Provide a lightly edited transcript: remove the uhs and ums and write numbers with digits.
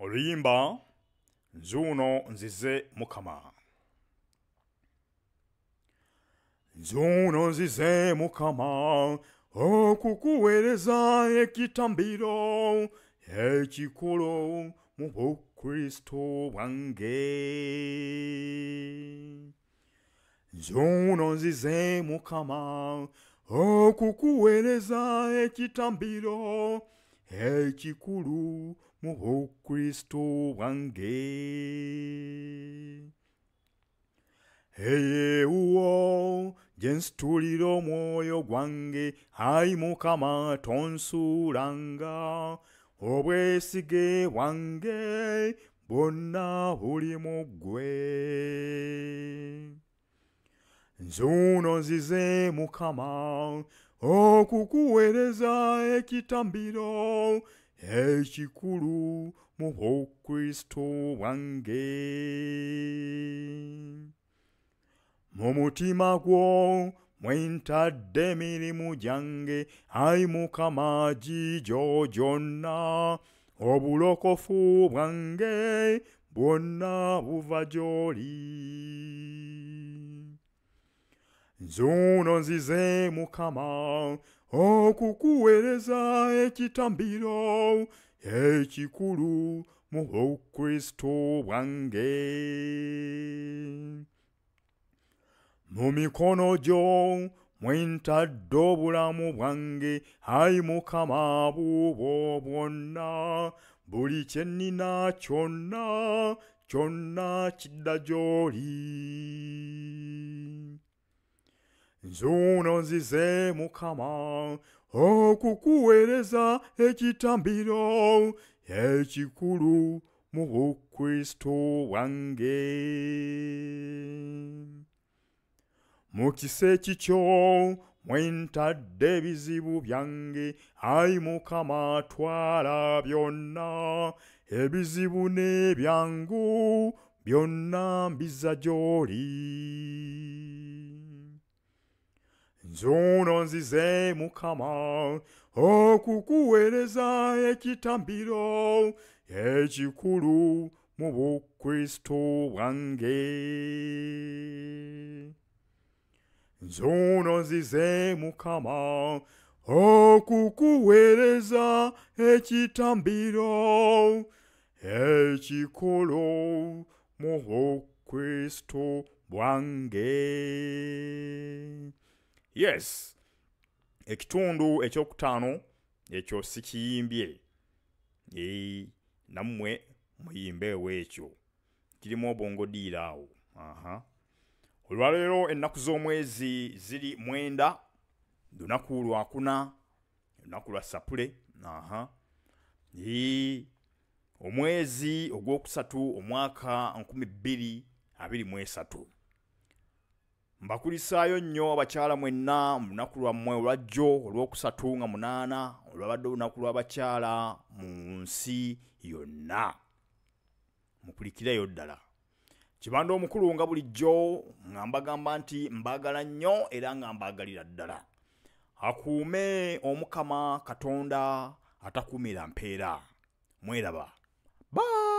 Oluyimba nzuno nzize Mukama. Nzuno nzize Mukama okukuweereza ekitambiro ekikulu mu Bukristo bwange. Nzuno nzize Mukama okukuweereza ekitambiro ekikulu mu Bukristo bwange. Uwo gye nsitulira omwoyo gwange, ayi Mukama tonsuulanga, obwesige bwange bwonna buli mu ggwe. Nzuno nzize Mukama okukuweereza ekitambiro ekikulu mu Bukristo bwange. Mu mutima gwo mwe ntadde emirimu gyange, ayi Mukama gigyo gyonna, obulokofu bwange bwonna buva gy'oli. Nzuno nzize Mukama okukuweereza ekitambiro ekikulu mu Bukristo bwange. Mu mikono gyo mwe ntadde obulamu bwange, ayi Mukama buubwo bwonna, buli kye nnina kyonna kyonna kidda gy'oli. Nzuno nzize Mukama okukuweereza ekitambiro ekikulu mu Bukristo bwange. Mu kise kikyo mwe ntadde ebizibu byange, ayi Mukama twala byonna, ebizibu n'ebyangu byonna mbizza gy'oli. Nzuno nzize Mukama okukuweereza ekitambiro ekikulu mu Bukristo bwange. Nzuno nzize Mukama okukuweereza ekitambiro ekikulu mu Bukristo bwange. Yes, ekitundu ekyokutaano ekyo sikiyimbye. Nammwe muyimbeewo ekyo. Kirimu obongo diira awo. Olwaleero ennaku z'omwezi ziri 9, lunaku lwakuna, lunaku lwa Sapule. Omwezi ogwokusatu omwaka 2023. Mbakulisaayo nnyo abakyala mwenna mu lunaku lwammwe olwajjo olwokusatu nga 8, olwabadde olunaku lw'abakyala mu nsi yonna. Mukulikireyo ddala. Kibanda omukulu nga bulijjo nga mbagamba nti mbagala nnyo era nga mbagalira ddala. Akuume Omukama Katonda atakuumira mpeera. Mweraba. Bye.